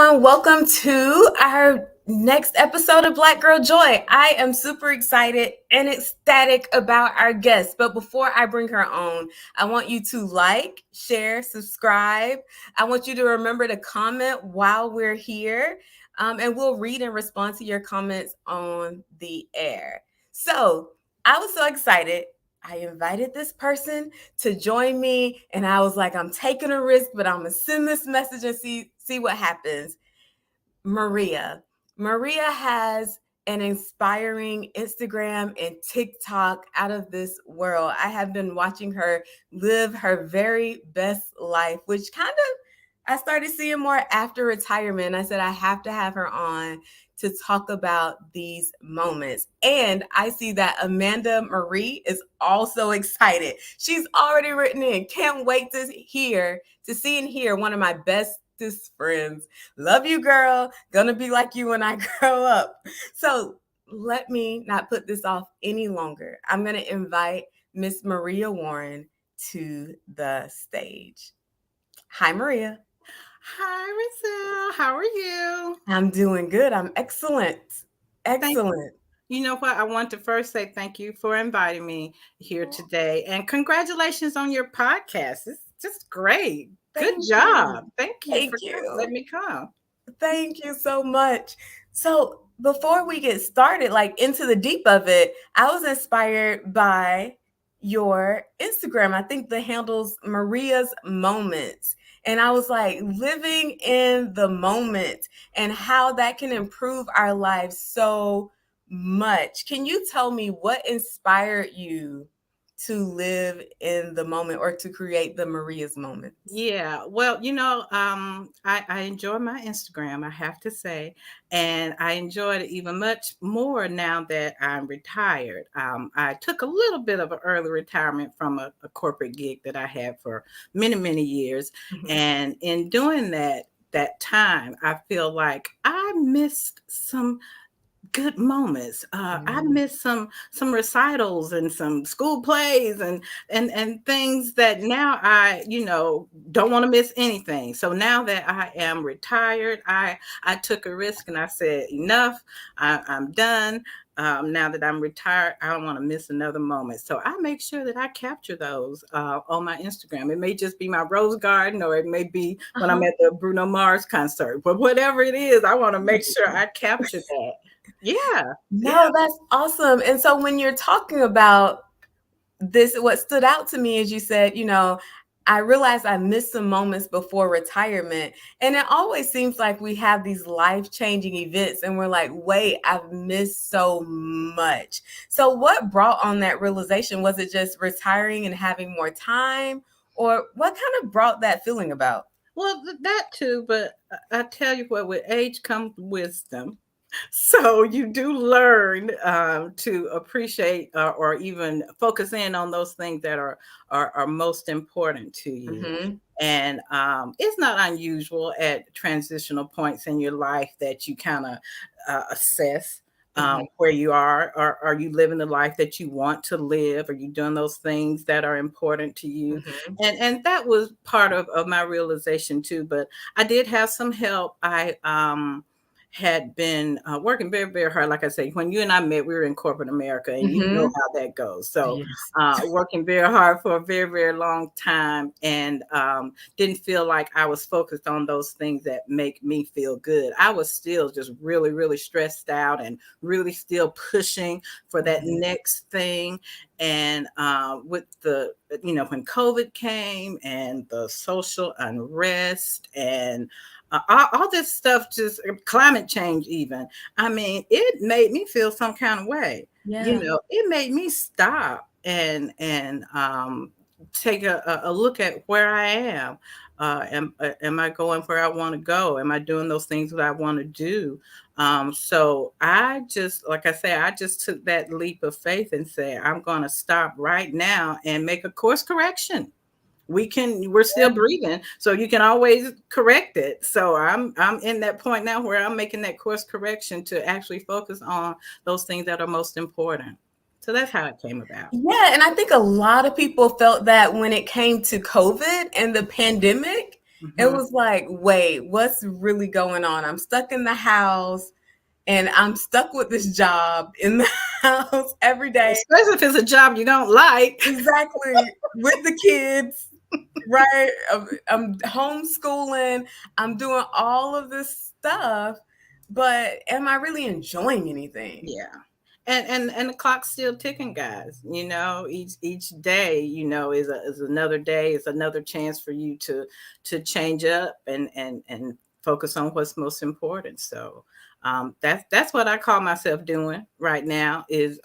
everyone. Welcome to our next episode of Black Girl Joy. I am super excited and ecstatic about our guest. But before I bring her on, I want you to like, share, subscribe. I want you to remember to comment while we're here, and we'll read and respond to your comments on the air. So I was so excited. I invited this person to join me, and I was like, I'm taking a risk, but I'm gonna send this message and see what happens. Maria. Maria has an inspiring Instagram and TikTok out of this world. I have been watching her live her very best life, which kind of I started seeing more after retirement. I said I have to have her on to talk about these moments. And I see that Amanda Marie is also excited. She's already written in. Can't wait to see and hear one of my bestest friends. Love you, girl. Gonna be like you when I grow up. So let me not put this off any longer. I'm gonna invite Miss Maria Warren to the stage. Hi, Maria. Hi, Rizal. How are you? I'm doing good. I'm excellent. Thank Excellent. you. Know what? I want to first say thank you for inviting me here today, and congratulations on your podcast. It's just great. Good Thank you. job. Thank you Thank for you. letting me come. Thank you so much. So, before we get started, like into the deep of it, I was inspired by your Instagram. I think the handle's Maria's Moments. And I was like, living in the moment and how that can improve our lives so much. Can you tell me what inspired you to live in the moment or to create the Maria's Moments? Yeah, well, I enjoy my Instagram, I have to say, and I enjoy it even much more now that I'm retired. I took a little bit of an early retirement from a corporate gig that I had for many, many years, Mhm. and in doing that time, I feel like I missed some good moments. I Mm. miss some recitals and some school plays and things that now I don't want to miss anything. So now that I am retired, I took a risk and I said enough. I'm done. Now that I'm retired, I don't want to miss another moment. So I make sure that I capture those on my Instagram. It may just be my rose garden, or it may be when I'm Uh-huh. at the Bruno Mars concert. But whatever it is, I want to make sure I capture that. Yeah, yeah. No, that's awesome. And so when you're talking about this, what stood out to me is you said, I realized I missed some moments before retirement. And it always seems like we have these life-changing events and we're like, wait, I've missed so much. So what brought on that realization? Was it just retiring and having more time? Or what kind of brought that feeling about? Well, that too, but I tell you what, with age comes wisdom. So you do learn to appreciate or even focus in on those things that are most important to you. Mm-hmm. And it's not unusual at transitional points in your life that you kind of assess Mm-hmm. where you are. Are you living the life that you want to live? Are you doing those things that are important to you? Mm-hmm. And that was part of my realization too. But I did have some help. I had been working very, very hard. Like I say, when you and I met, we were in corporate America, and you know Mm-hmm. how that goes. So, Yes. working very hard for a very, very long time, and didn't feel like I was focused on those things that make me feel good. I was still just really, really stressed out and really still pushing for that Mm-hmm. next thing. And with when COVID came and the social unrest and all this stuff, just climate change, even. I mean, it made me feel some kind of way. Yeah. It made me stop and take a look at where I am. Am I going where I want to go? Am I doing those things that I want to do? So I just, like I say, I just took that leap of faith and said, I'm going to stop right now and make a course correction. We're still breathing, so you can always correct it. So I'm in that point now where I'm making that course correction to actually focus on those things that are most important. So that's how it came about. Yeah, and I think a lot of people felt that when it came to COVID and the pandemic, It Mm-hmm. was like, wait, what's really going on? I'm stuck in the house and I'm stuck with this job in the house every day. Especially if it's a job you don't like. Exactly. With the kids, right? I'm homeschooling. I'm doing all of this stuff, but am I really enjoying anything? Yeah. And the clock's still ticking, guys. Each day, is another day. It's another chance for you to change up and focus on what's most important. So that's what I call myself doing right now, is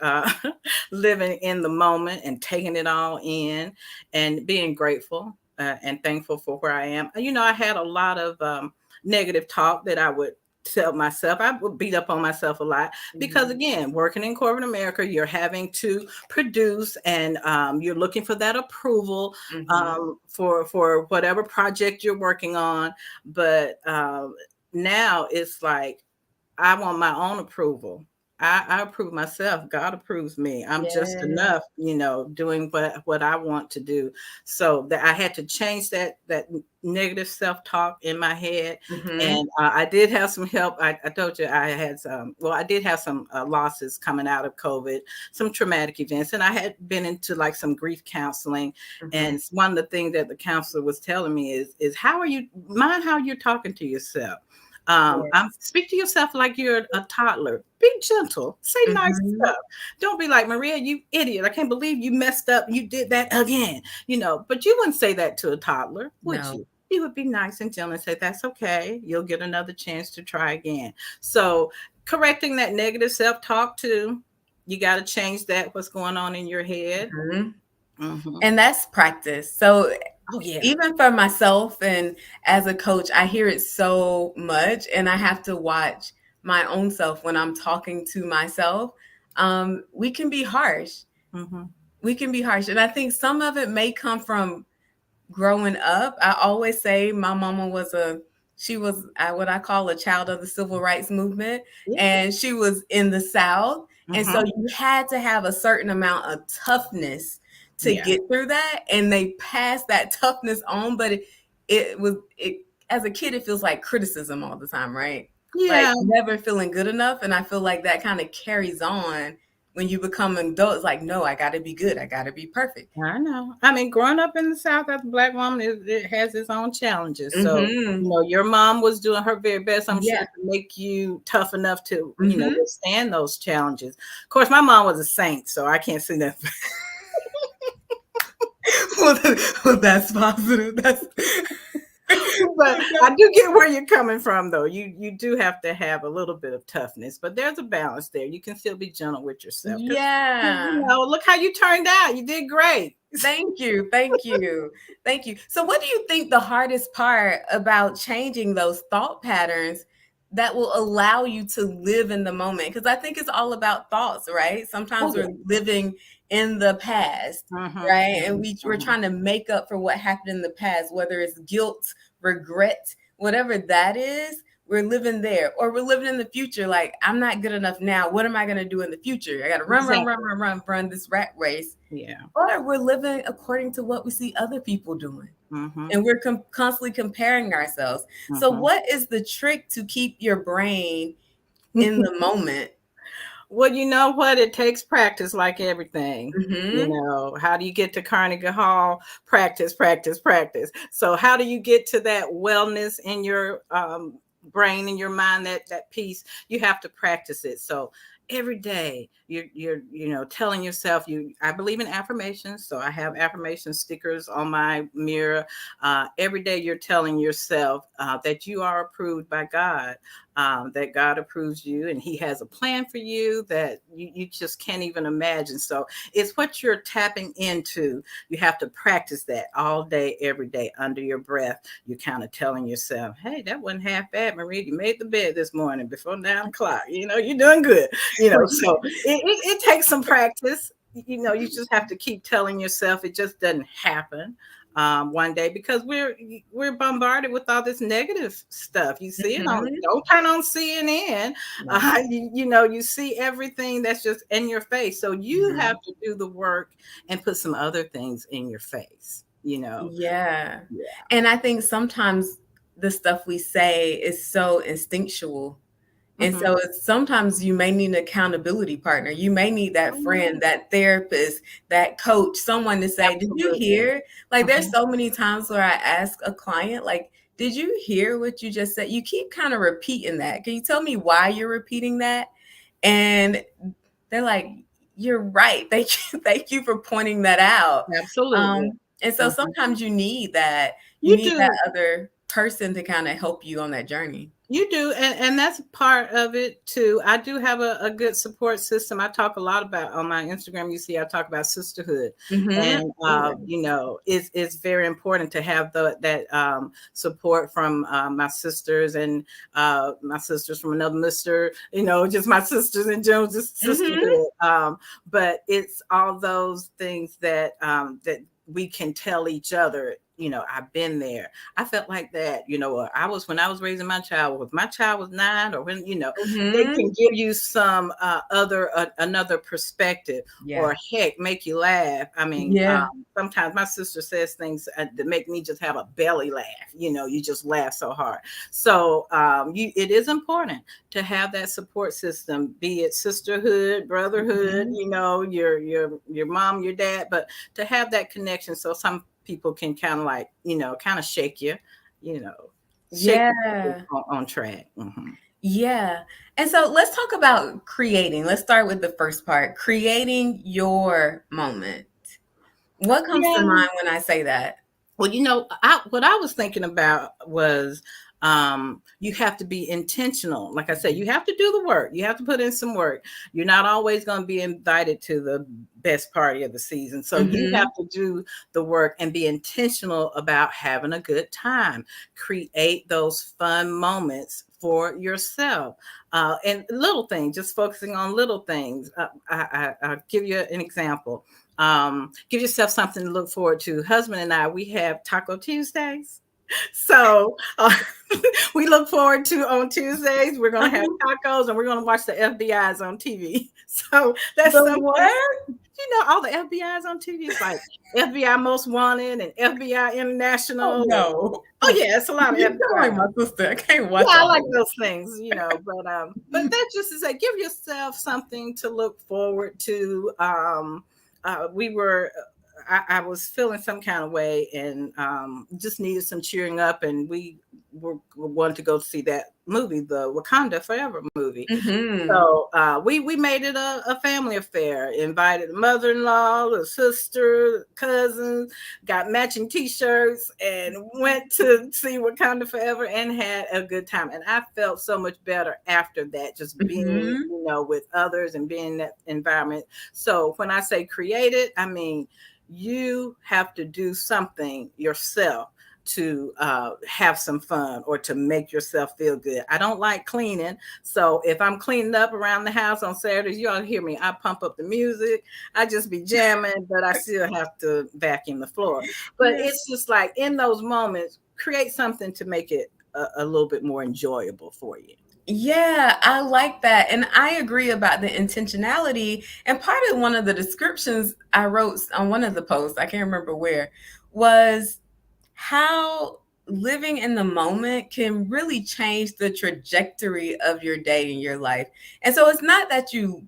living in the moment and taking it all in and being grateful and thankful for where I am. I had a lot of negative talk that I would tell myself. I would beat up on myself a lot because, Mhm. again, working in corporate America, you're having to produce, and you're looking for that approval Mhm. for whatever project you're working on. But now it's like, I want my own approval. I approve myself. God approves me. I'm just Yeah. enough, doing what I want to do. So that I had to change that negative self talk in my head, Mhm. and I did have some help. I told you I had some. Well, I did have some losses coming out of COVID, some traumatic events, and I had been into like some grief counseling. Mhm. And one of the things that the counselor was telling me is how are you mind how you're talking to yourself. I'm Yes. speak to yourself like you're a toddler. Be gentle. Say nice Mhm. stuff. Don't be like, Maria, you idiot. I can't believe you messed up. You did that again. But you wouldn't say that to a toddler, would No. you? You would be nice and gentle and say, that's okay. You'll get another chance to try again. So correcting that negative self-talk too, you got to change that, what's going on in your head. Mhm. Hmm. And that's practice. So Oh, yeah. even for myself and as a coach, I hear it so much and I have to watch my own self when I'm talking to myself. We can be harsh. Hmm. We can be harsh. And I think some of it may come from growing up. I always say my mama was she was what I call a child of the civil rights movement, Yeah. and she was in the South. And so Hmm. you had to have a certain amount of toughness to Yeah. get through that. And they passed that toughness on, but it as a kid, it feels like criticism all the time, right? Like Yeah. never feeling good enough. And I feel like that kind of carries on when you become an adult. It's like, no, I gotta be good, I gotta be perfect. I know. I mean, growing up in the South as a Black woman, it has its own challenges. So, Hmm. your mom was doing her very best, I'm sure, Yeah. to make you tough enough to, Hmm. withstand those challenges. Of course, my mom was a saint, so I can't see that. Well, that's positive. That's But I do get where you're coming from, though. You do have to have a little bit of toughness, but there's a balance there. You can still be gentle with yourself because, yeah. look how you turned out. You did great. Thank you. Thank you. Thank you. So, what do you think the hardest part about changing those thought patterns that will allow you to live in the moment? Because I think it's all about thoughts, right? Oh, Sometimes yeah. we're living in the past, Hmm. right? And Hmm. we're Hmm. trying to make up for what happened in the past, whether it's guilt, regret, whatever that is. We're living there, or we're living in the future. Like, I'm not good enough now. What am I going to do in the future? I got to run, run, run, Exactly. run, run, run this rat race, Yeah. or we're living according to what we see other people doing. Hmm. And we're constantly comparing ourselves. So, Hmm. what is the trick to keep your brain in the moment? Well, you know what? It takes practice, like everything. Hmm. How do you get to Carnegie Hall? Practice, practice, practice. So, how do you get to that wellness in your brain and your mind, that peace? You have to practice it. So, every day you're telling yourself, I believe in affirmations, so I have affirmation stickers on my mirror. Every day you're telling yourself that you are approved by God, that God approves you and he has a plan for you that you just can't even imagine. So it's what you're tapping into. You have to practice that all day, every day, under your breath. You're kind of telling yourself, hey, that wasn't half bad, Marie. You made the bed this morning before 9 o'clock. You're doing good. So it takes some practice. You just have to keep telling yourself. It just doesn't happen one day, because we're bombarded with all this negative stuff. You see it on, Hmm. don't turn on CNN. No. You see everything that's just in your face. So you have Hmm. to do the work and put some other things in your face. you know. Yeah. Yeah. And I think sometimes the stuff we say is so instinctual. And Hmm. so it's sometimes you may need an accountability partner. You may need that friend, that therapist, that coach, someone to say, "Did you Absolutely. hear?" Like there's Hmm. so many times where I ask a client, like, "Did you hear what you just said?" You keep kind of repeating that. Can you tell me why you're repeating that? And they're like, "You're right. Thank you. Thank you for pointing that out." Absolutely. And so Hmm. sometimes you need that. You You need that do. other person to kind of help you on that journey. You do, and that's part of it too. I do have a good support system. I talk a lot about on my Instagram. You see, I talk about sisterhood, Mhm. and Ooh. it's very important to have that support from my sisters and my sisters from another mister. Just my sisters in general, just Mhm. sisterhood. But it's all those things that we can tell each other. I've been there. I felt like that, I was when I was raising my child, if my child was 9 or when, they Mhm. can give you some another perspective Yeah. or heck, make you laugh. I mean, Yeah. sometimes my sister says things that make me just have a belly laugh. You just laugh so hard. So it is important to have that support system, be it sisterhood, brotherhood, Mhm. your mom, your dad, but to have that connection. So some people can kind of like, kind of shake you, you know, shake you Yeah. on track. Hmm. Yeah. And so let's talk about creating. Let's start with the first part, creating your moment. What comes to Yeah. mind when I say that? Well, what I was thinking about was you have to be intentional. Like I said, you have to do the work. You have to put in some work. You're not always going to be invited to the best party of the season. So you have Mhm. to do the work and be intentional about having a good time. Create those fun moments for yourself. And little things, just focusing on little things. I'll give you an example. Give yourself something to look forward to. Husband and I, we have Taco Tuesdays. So we look forward to on Tuesdays, we're going to have tacos and we're going to watch the FBI's on TV. So that's The something, what? all the FBI's on TV. It's like FBI Most Wanted and FBI Oh, International. no. Oh, yeah, it's a lot of You're FBI. like my sister. I can't watch Yeah, I all like that. those things, but that's just to say, give yourself something to look forward to. We were, I was feeling some kind of way and just needed some cheering up, and we wanted to go see that movie, the Wakanda Forever movie. Mhm. So we made it a family affair. Invited the mother-in-law, the sister, cousins, got matching T-shirts, and went to see Wakanda Forever and had a good time. And I felt so much better after that, just being Mhm. with others and being in that environment. So when I say create it, I mean you have to do something yourself to have some fun or to make yourself feel good. I don't like cleaning. So if I'm cleaning up around the house on Saturdays, you all hear me. I pump up the music. I just be jamming, but I still have to vacuum the floor. But Yeah. it's just like in those moments, create something to make it a little bit more enjoyable for you. Yeah, I like that. And I agree about the intentionality. And part of one of the descriptions I wrote on one of the posts, I can't remember where, was how living in the moment can really change the trajectory of your day and your life. And so it's not that you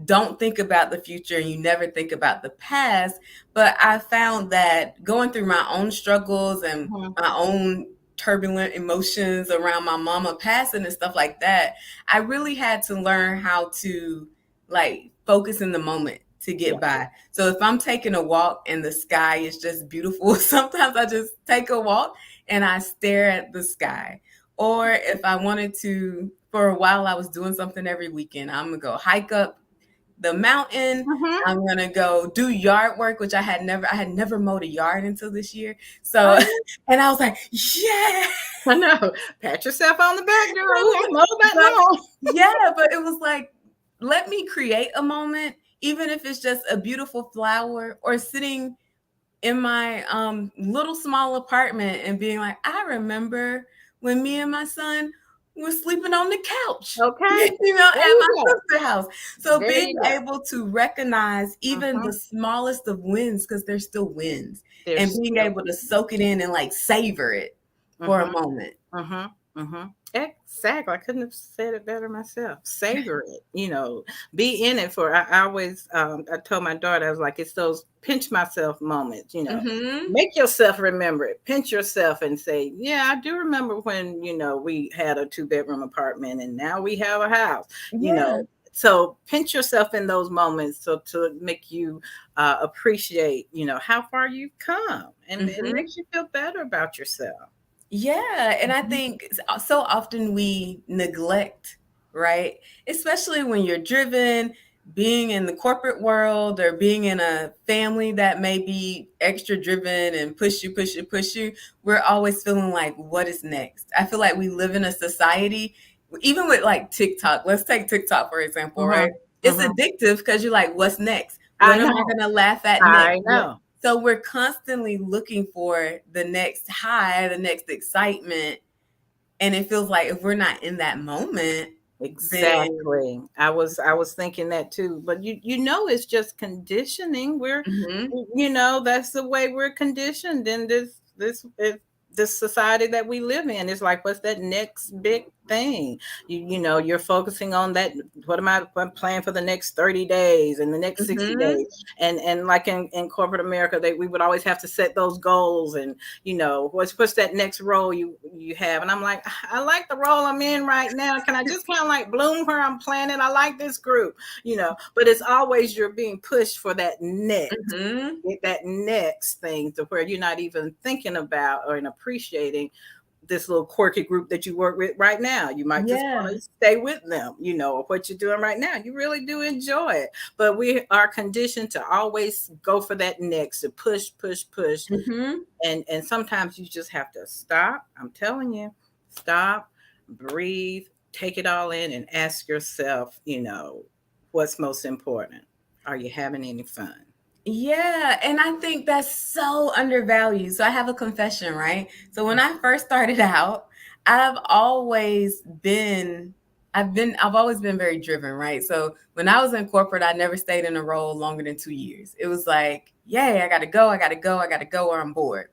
don't think about the future and you never think about the past, but I found that going through my own struggles and Mhm. my own turbulent emotions around my mama passing and stuff like that, I really had to learn how to like focus in the moment to Yeah. get by. So if I'm taking a walk and the sky is just beautiful, sometimes I just take a walk and I stare at the sky. Or if I wanted to, for a while, I was doing something every weekend. I'm gonna go hike up the mountain. Mhm. I'm gonna go do yard work, which I had never mowed a yard until this year. Oh, So, yeah. and I was like, yeah. I know. Pat yourself on the back, girl. We ain't know that But long. yeah, but it was like, let me create a moment, even if it's just a beautiful flower or sitting in my little small apartment and being like, I remember when me and my son were sleeping on the couch, Okay. There at you my go. sister's house. So There being you go. able to recognize even Mhm. the smallest of wins, because they're still wins, and There's being still. able to soak it in and like savor it for a Mhm. moment. Mhm. Mhm. Exactly. I couldn't have said it better myself. Savor it. Be in it for. I always. I told my daughter, I was like, it's those pinch myself moments. Mm-hmm. Make yourself remember it. Pinch yourself and say, yeah, I do remember when we had a 2-bedroom apartment and now we have a house. You Yeah. know. So pinch yourself in those moments so to make you appreciate how far you've come, and it Mm-hmm. makes you feel better about yourself. Yeah, and I Mhm. think so often we neglect, right? Especially when you're driven, being in the corporate world or being in a family that may be extra driven and push you, push you, push you. We're always feeling like, what is next? I feel like we live in a society, even with like TikTok. Let's take TikTok, for example, right? Mhm. It's Mhm. addictive because you're like, what's next? I What am I know. going to laugh at next? I know. So we're constantly looking for the next high, the next excitement. And it feels like if we're not in that moment, then Exactly. I was thinking that too. But it's just conditioning. mhm, That's the way we're conditioned in this society that we live in. It's like, what's that next big thing? You're focusing on that. What am I planning for the next 30 days and the next 60 mhm, days? And like in corporate America, we would always have to set those goals and what's that next role you have. And I'm like, I like the role I'm in right now. Can I just kind of like bloom where I'm planning? I like this group, but it's always you're being pushed for mhm. that next thing to where you're not even thinking about or appreciating this little quirky group that you work with right now. You might just want Yeah. to stay with them, or what you're doing right now. You really do enjoy it. But we are conditioned to always go for that next, to push, push, push. Mhm. And sometimes you just have to stop. I'm telling you, stop, breathe, take it all in, and ask yourself, what's most important. Are you having any fun? Yeah, and I think that's so undervalued. So I have a confession, right? So when I first started out, I've always been I've always been very driven, right? So when I was in corporate, I never stayed in a role longer than 2 years. It was like, yay, I got to go, I got to go, I got to go or I'm bored.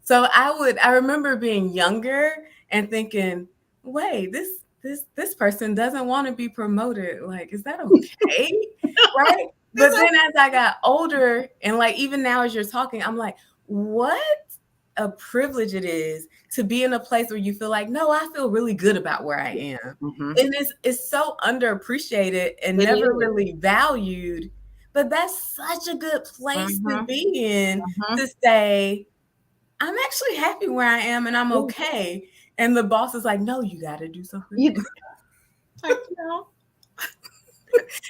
So I remember being younger and thinking, "Wait, this person doesn't want to be promoted. Like, is that okay?" Right? But then as I got older and like even now as you're talking, I'm like, what a privilege it is to be in a place where you feel like, no, I feel really good about where I am. Mm-hmm. And it's so underappreciated and It never is. really valued. But that's such a good place to Mm-hmm. be in Mm-hmm. to say, I'm actually happy where I am and I'm Yeah. okay. And the boss is like, no, you got to do something. You, like,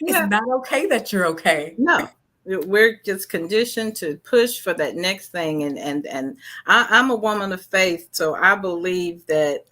It's yeah. not okay that you're okay. No, we're just conditioned to push for that next thing, and I'm a woman of faith, so I believe that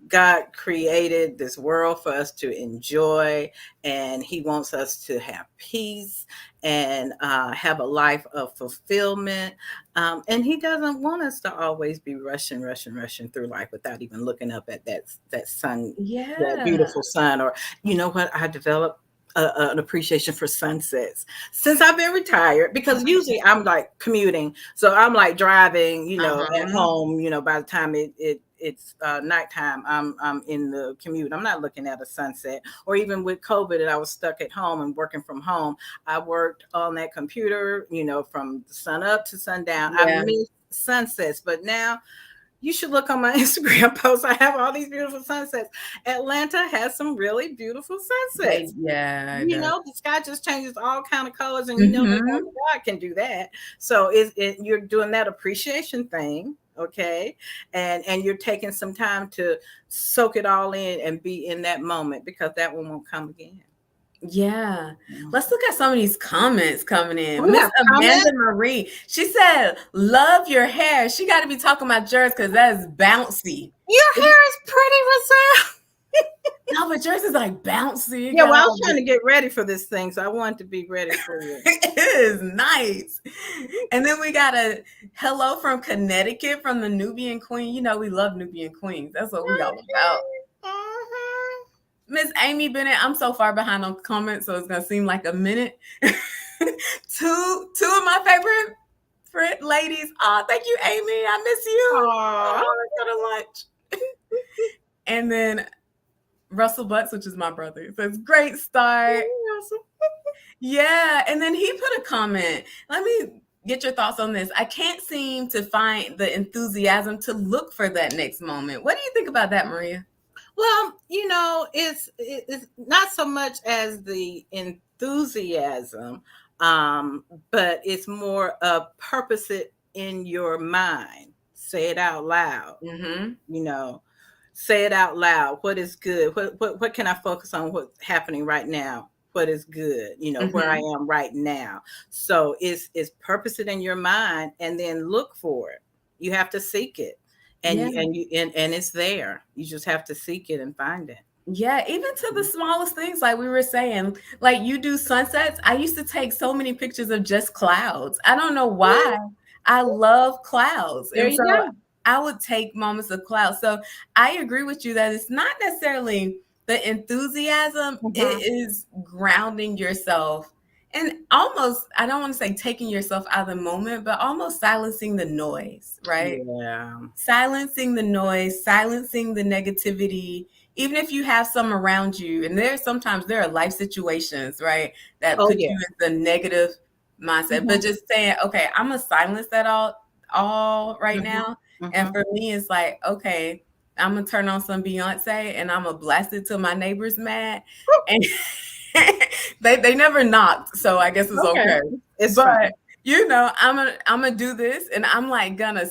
God created this world for us to enjoy, and He wants us to have peace and have a life of fulfillment. And He doesn't want us to always be rushing, rushing, rushing through life without even looking up at that sun, that Yeah. beautiful sun. Or you know what? I developed an appreciation for sunsets since I've been retired, because usually I'm like commuting, so I'm like driving, at Uh-huh. home. By the time it's nighttime, I'm in the commute. I'm not looking at a sunset. Or even with COVID, and I was stuck at home and working from home. I worked on that computer, from sun up to sundown. I Yeah. miss sunsets, but now you should look on my Instagram post. I have all these beautiful sunsets. Atlanta has some really beautiful They sunsets. yeah, it does. The sky just changes all kind of colors, and that only Mhm. God can do that. So you're doing that appreciation thing, okay? And you're taking some time to soak it all in and be in that moment, because that one won't come again. Yeah. Yeah. Let's look at some of these comments coming in. We Miss have Amanda comments. Marie, she said, "Love your hair." She got to be talking about yours because that's bouncy. Your hair is pretty, Roselle. No, but yours is like bouncy. It Yeah, got well, I was all trying the to get ready for this thing, so I wanted to be ready for you. it is nice. And then we got a hello from Connecticut from the Nubian Queen. You know, we love Nubian Queens. That's what we all about. Uh-huh. Miss Amy Bennett, I'm so far behind on comments, so it's gonna seem like a minute. two of my ladies. Oh, thank you, Amy. I miss you. Aw. Oh, let's go to lunch. And then Russell Butts, which is my brother, says, great start. Yeah. And then he put a comment. Let me get your thoughts on this. I can't seem to find the enthusiasm to look for that next moment. What do you think about that, Maria? Well, it's not so much as the enthusiasm, but it's more of purpose it in your mind. Say it out loud. Mm-hmm. You know, say it out loud. What is good? What can I focus on? What's happening right now? What is good? Where I Mm-hmm. am right now. So it's purpose it in your mind, and then look for it. You have to seek it, and Yeah. and it's there. You just have to seek it and find it. Yeah, even to the smallest things, like we were saying, like you do sunsets. I used to take so many pictures of just clouds. I don't know why. I love clouds. There And you so go. I would take moments of clouds. So I agree with you that it's not necessarily the enthusiasm, it Mhm. is grounding yourself and almost, I don't want to say taking yourself out of the moment, but almost silencing the noise, right? Yeah. Silencing the noise, silencing the negativity, even if you have some around you. And sometimes there are life situations, right, that Oh put yeah. you in the negative mindset. But Mhm. just saying, okay, I'm gonna silence that all right Mhm. now. And Mhm. for me, it's like, okay, I'm gonna turn on some Beyonce and I'm gonna blast it till my neighbor's mad. And they never knocked, so I guess it's Okay. okay. It's fine. But I'm gonna do this, and I'm like gonna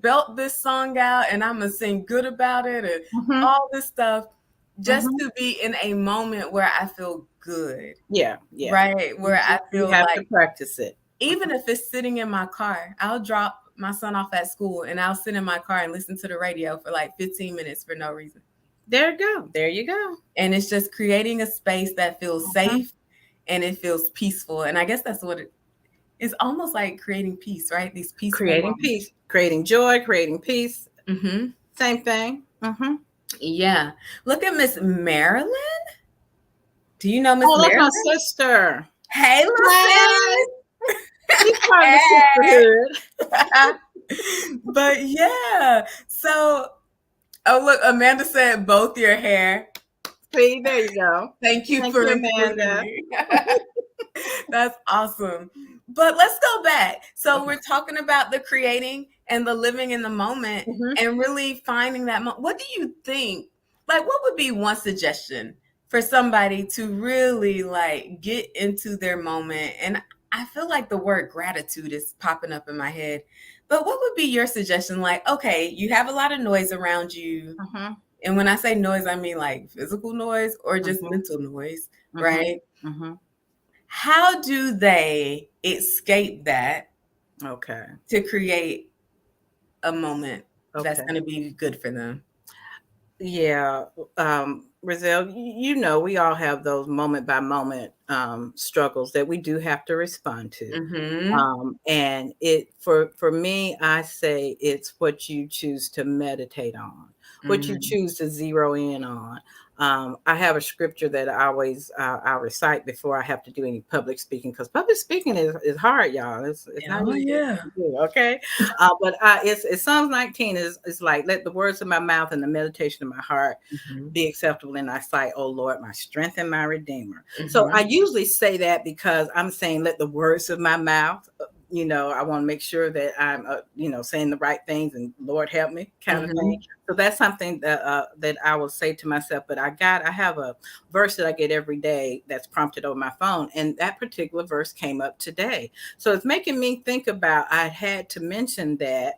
belt this song out, and I'm gonna sing good about it, and Mhm. all this stuff, just Mhm. to be in a moment where I feel good, Yeah. Yeah. right? Where I You feel have to like, practice it. even if it's sitting in my car, I'll drop my son off at school, and I'll sit in my car and listen to the radio for like 15 minutes for no reason. There you go. There you go. And it's just creating a space that feels Mhm. safe and it feels peaceful. And I guess that's what it's almost like creating peace, right? These peaceful Creating moments. peace, creating joy, creating peace. Mm-hmm. Same thing. Mm-hmm. Yeah. Look at Miss Marilyn. Do you know Miss Oh, that's my Marilyn? sister. Hey, little Hi. sis. She's part of the sisterhood. But yeah. So, oh, look, Amanda said both your hair. See, there you go. Thank you Thank for you, including Amanda. me. That's awesome. But let's go back. So Okay. we're talking about the creating and the living in the moment Mm-hmm. and really finding that what do you think? Like, what would be one suggestion for somebody to really like get into their moment? And I feel like the word gratitude is popping up in my head. But what would be your suggestion? Like, okay, you have a lot of noise around you. Mm-hmm. And when I say noise, I mean like physical noise or just Mm-hmm. mental noise, Mm-hmm. right? Mm-hmm. How do they escape that Okay. to create a moment that's Okay. going to be good for them? Yeah, Rizal, we all have those moment by moment struggles that we do have to respond to. Mm-hmm. And it for me, I say it's what you choose to meditate on, what you Mm-hmm. choose to zero in on. I have a scripture that I recite before I have to do any public speaking, because public speaking is hard, y'all. It's not Oh easy yeah. to do, okay? But it's Psalms 19 is like, let the words of my mouth and the meditation of my heart Mm-hmm. be acceptable in thy sight, O Lord, my strength and my redeemer. So I Mm-hmm. usually say that because I'm saying, let the words of my mouth, I want to make sure that I'm, saying the right things, and Lord help me, kind of thing. Mm-hmm. So that's something that I will say to myself. But I have a verse that I get every day that's prompted over my phone, and that particular verse came up today. So it's making me think about. I had to mention that.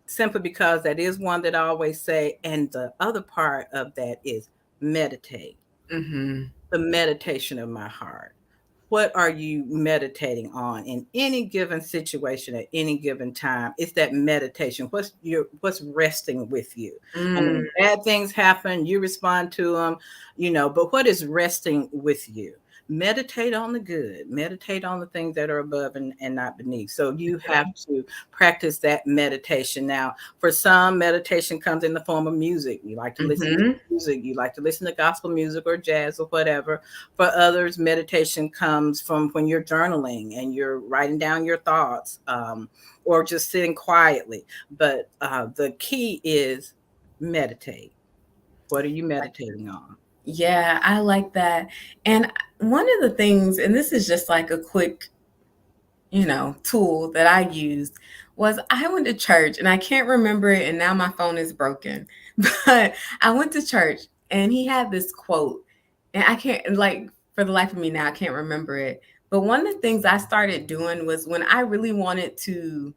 Simply because that is one that I always say. And the other part of that is meditate, Mm-hmm. the meditation of my heart. What are you meditating on in any given situation at any given time? It's that meditation. What's resting with you? I Mm. mean, bad things happen, you respond to them, but what is resting with you? meditate on the good, meditate on the things that are above and not beneath. So you have to practice that meditation. Now, for some, meditation comes in the form of music. You like to listen to Mm-hmm. music, you like to listen to gospel music or jazz or whatever. For others, meditation comes from when you're journaling and you're writing down your thoughts, or just sitting quietly. But the key is meditate. What are you meditating on? Yeah, I like that. And one of the things, and this is just like a quick, tool that I used, was I went to church and I can't remember it, and now my phone is broken. But I went to church and he had this quote, and I can't, like, for the life of me now, I can't remember it. But one of the things I started doing was when I really wanted to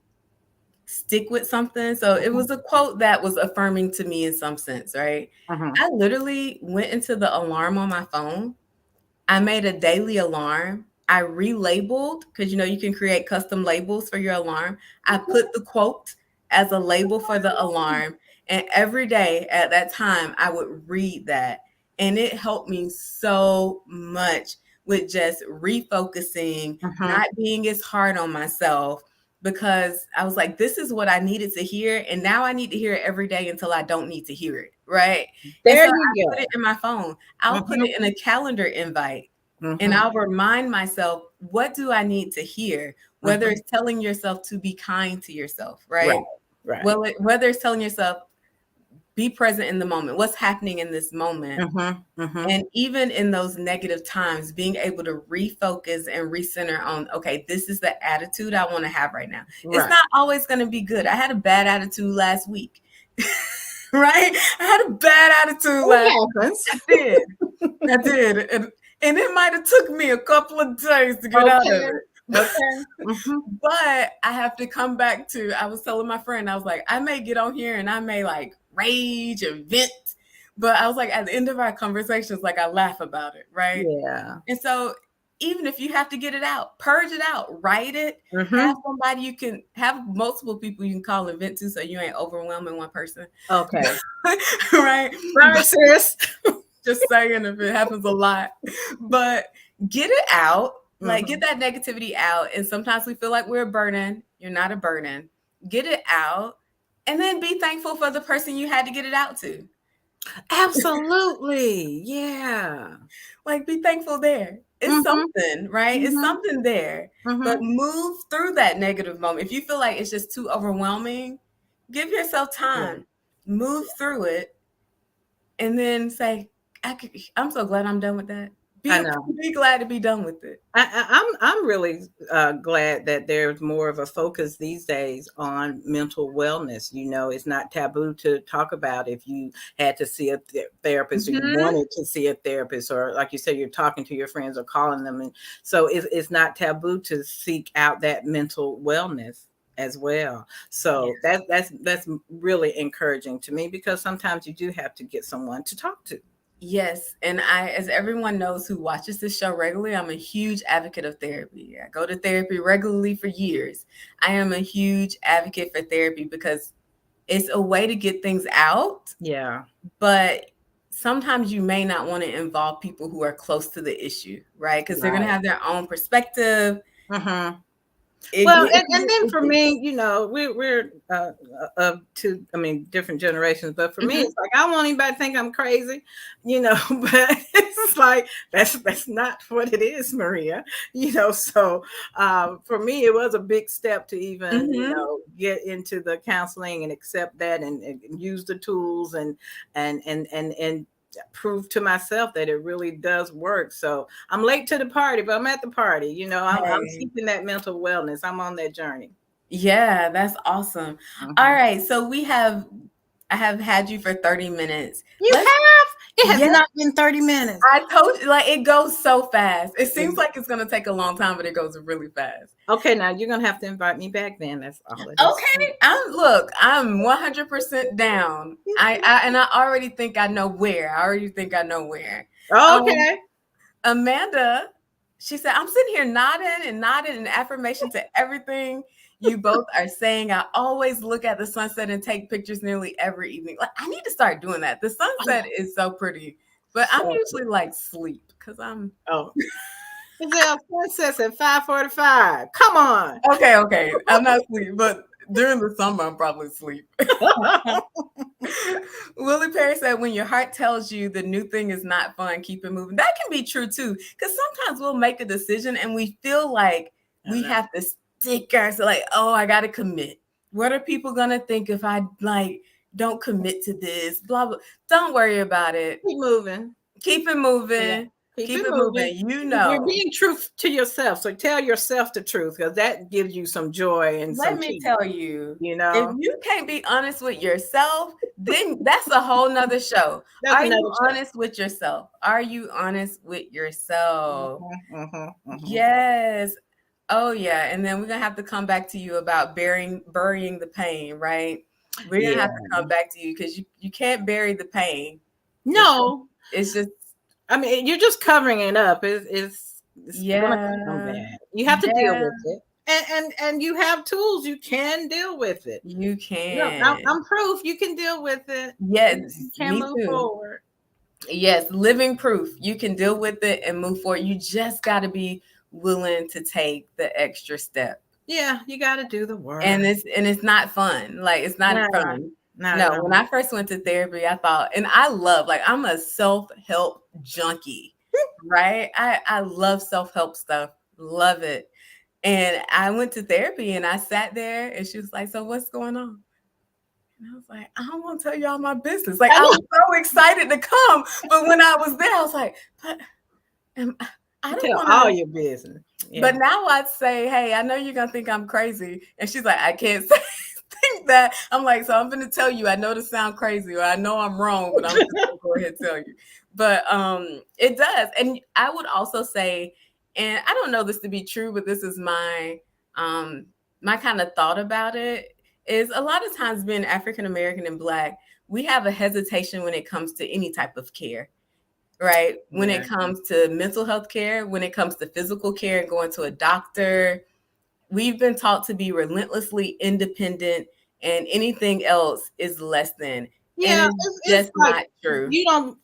stick with something. So it was a quote that was affirming to me in some sense, right? Mhm. I literally went into the alarm on my phone. I made a daily alarm. I relabeled because you can create custom labels for your alarm. I put the quote as a label for the alarm. And every day at that time, I would read that. And it helped me so much with just refocusing, Mhm. not being as hard on myself, because I was like, this is what I needed to hear. And now I need to hear it every day until I don't need to hear it. Right. And There so you I put go. it in my phone. I'll put Mhm. it in a calendar invite, and Mhm. I'll remind myself, what do I need to hear? Whether Mhm. it's telling yourself to be kind to yourself, Right. right? Right. Well, whether it's telling yourself, be present in the moment, what's happening in this moment. Mhm. Mhm. And even in those negative times, being able to refocus and recenter on, okay, this is the attitude I want to have right now. It's Right. not always going to be good. I had a bad attitude last week, right? I had a bad attitude last It week. happens. I did. I did. And it might have took me a couple of days to get out of Okay. it. Okay. Mhm. But I have to come back to, I was telling my friend, I was like, I may get on here and I may like rage and vent. But I was like, at the end of our conversations, like I laugh about it, right? Yeah. And so even if you have to get it out, purge it out, write it, have Mhm. somebody you can have multiple people you can call and vent to so you ain't overwhelming one person. Okay. Right? Sorry, sis. Just saying if it happens a lot. But get it out, like get Mhm. that negativity out. And sometimes we feel like we're a burden. You're not a burden. Get it out. And then be thankful for the person you had to get it out to. Absolutely. Yeah. Like be thankful there. It's Mhm. something, right? It's Mhm. something there. But Mhm. move through that negative moment. If you feel like it's just too overwhelming, give yourself Yeah. time. Move through it and then say, I'm so glad I'm done with that. I Be know. be glad to be done with it. I'm really glad that there's more of a focus these days on mental wellness. It's not taboo to talk about if you had to see a therapist or you Mhm. wanted to see a therapist, or like you said, you're talking to your friends or calling them, and so it's not taboo to seek out that mental wellness as well. Yeah. So that's really encouraging to me, because sometimes you do have to get someone to talk to. Yes, and as everyone knows who watches this show regularly, I'm a huge advocate of therapy. I go to therapy regularly for years. I am a huge advocate for therapy because it's a way to get things out, Yeah. but sometimes you may not want to involve people who are close to the issue, right? Because they're going to Right. have their own perspective. Mhm. It, Well, it, and then it, for it, me, we're of two, I mean, different generations. But for me, Mhm. it's like I don't want anybody to think I'm crazy, But it's like that's not what it is, Maria. So for me, it was a big step to even Mhm. get into the counseling and accept that, and use the tools, and prove to myself that it really does work. So I'm late to the party, but I'm at the party. I'm Hey. seeking that mental wellness. I'm on that journey. Yeah, that's awesome. All Mhm. right, so I have had you for 30 minutes. You Let's have? It has Yeah, not been 30 minutes. I told you, like, it goes so fast. It seems Mm. like it's gonna take a long time, but it goes really fast. Okay, now you're gonna have to invite me back then. That's all it is. Okay, I'm 100% down. And I already think I know where. I already think I know where. Um, Okay. Amanda, she said, I'm sitting here nodding and nodding in affirmation to everything you both are saying. I always look at the sunset and take pictures nearly every evening. Like, I need to start doing that. The sunset is so pretty, but I'm So, usually like sleep because I'm oh. Gazelle Princess at 5:45. Come on. Okay. I'm not asleep, but during the summer, I'm probably asleep. Willie Perry said, when your heart tells you the new thing is not fun, keep it moving. That can be true too. Because sometimes we'll make a decision and we feel like I we know. have to stick ourselves, like, oh, I got to commit. What are people going to think if I like don't commit to this? Blah, blah. Don't worry about it. Keep moving. Keep it Yeah. moving. Keep Keep it it moving. moving. You You're know. being truth to yourself. So tell yourself the truth because that gives you some joy and Let some me peace, tell you, you if know? you can't be honest with yourself, then that's a whole nother show. That's Are another you show. honest with yourself? Are you honest with yourself? Mhm. Yes. Oh yeah. And then we're gonna have to come back to you about burying the pain, right? We're gonna have Yeah. to come back to you because you can't bury the pain. It's No, it's just I mean, you're just covering it up. It's gonna come yeah. back. You have to deal Yeah, with it, and you have tools. You can deal with it. you No, can. I'm proof you can deal with it. You Yes, can me move too. forward. Yes, living proof. You can deal with it and move forward. You just got to be willing to take the extra step. Yeah, you got to do the work. And it's not fun. Like it's not No, fun. not at No, when all. I first went to therapy, I thought, and I love, like I'm a self-help junkie, right? I love self-help stuff. Love it. And I went to therapy and I sat there and she was like, "So what's going on?" And I was like, "I don't want to tell y'all my business." Like I I know. was so excited to come, but when I was there, I was like, "But I don't Tell want all to." your business. Yeah. But now I'd say, "Hey, I know you're gonna think I'm crazy," and she's like, "I can't say think that." I'm like, "So I'm gonna tell you. I know this sound crazy, or I know I'm wrong, but I'm just gonna go ahead and tell you." But it does, and I would also say, and I don't know this to be true, but this is um my kind of thought about it is a lot of times being African American and Black, we have a hesitation when it comes to any type of care, right? When Yeah. it comes to mental health care, when it comes to physical care and going to a doctor, we've been taught to be relentlessly independent and anything else is less than. And Yeah, it's it's just like not true. you don't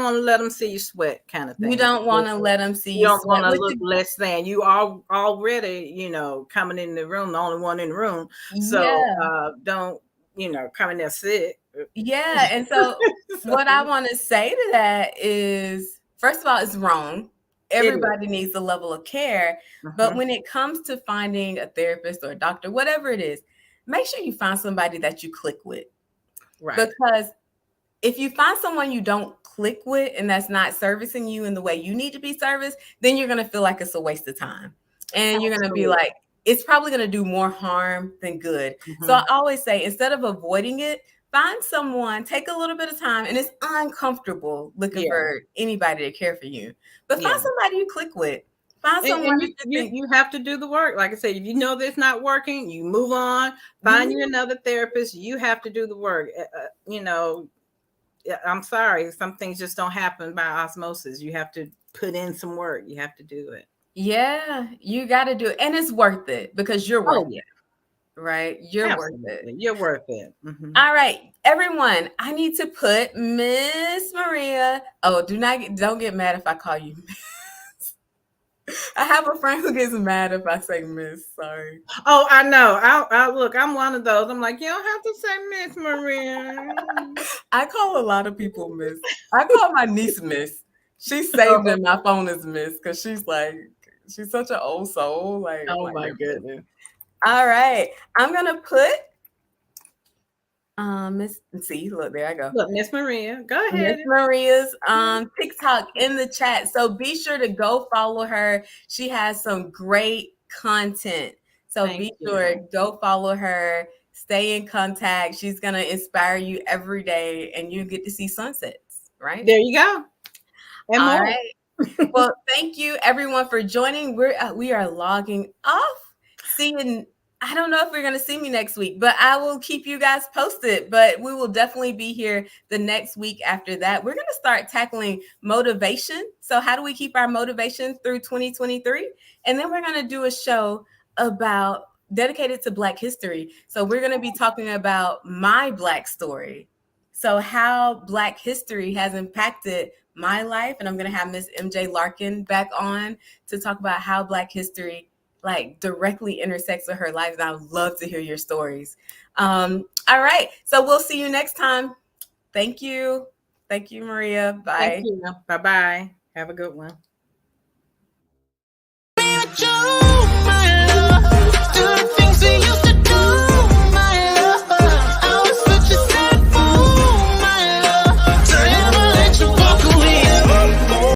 want to let them see you sweat, kind of You thing. don't want to let them see You you don't want sweat, to which look is, less than. You are already, coming in the room, the only one in the room. So yeah. don't, come in there sick. Yeah. And so So, what I want to say to that is, first of all, it's wrong. it is. Everybody needs a level of care. But Mhm. when it comes to finding a therapist or a doctor, whatever it is, make sure you find somebody that you click with. Right. Because if you find someone you don't click with and that's not servicing you in the way you need to be serviced, then you're going to feel like it's a waste of time. And you're going to be Absolutely. like, it's probably going to do more harm than good. So I Mhm. always say, instead of avoiding it, find someone, take a little bit of time. And it's uncomfortable looking Yeah. for anybody to care for you, but find Yeah. somebody you click with. Find someone And that you, you you think, you have to do the work. Like I said, if you know that's not working, you move on. Find you mhm, another therapist. You have to do the work. I'm sorry, some things just don't happen by osmosis. You have to put in some work. You have to do it. yeah, you got to do it. And it's worth it because you're worth Oh yeah, it, right? You're worth it. absolutely. You're worth it. All right, everyone. I need to put Miss Maria. Oh, don't get mad if I call you Miss. I have a friend who gets mad if I say Miss. Sorry. Oh, I know. I look. I'm one of those. I'm like, you don't have to say Miss Maria. I call a lot of people Miss. I call my niece Miss. She's saved Oh, in my phone as Miss because she's such an old soul. Like, oh my my goodness. goodness. All right, I'm gonna put Miss. See, look there I go. Look, Miss Maria, go Miss ahead. Maria's TikTok in the chat. So be sure to go follow her. She has some great content. So Thank be sure you. go follow her. Stay in contact. She's gonna inspire you every day, and you get to see sunsets. Right. There you go. And All more. right. Well, thank you everyone for joining. We are logging off. See you. I don't know if we're going to see me next week, but I will keep you guys posted. But we will definitely be here the next week after that. We're going to start tackling motivation. So, how do we keep our motivation through 2023? And then we're going to do a show about dedicated to Black history. So, we're going to be talking about my Black story. So, how Black history has impacted my life. And I'm going to have Miss MJ Larkin back on to talk about how Black history like directly intersects with her life. And I would love to hear your stories. All right. So, we'll see you next time. Thank you. Thank you, Maria. Thank Bye. you. Bye bye. Have a good one.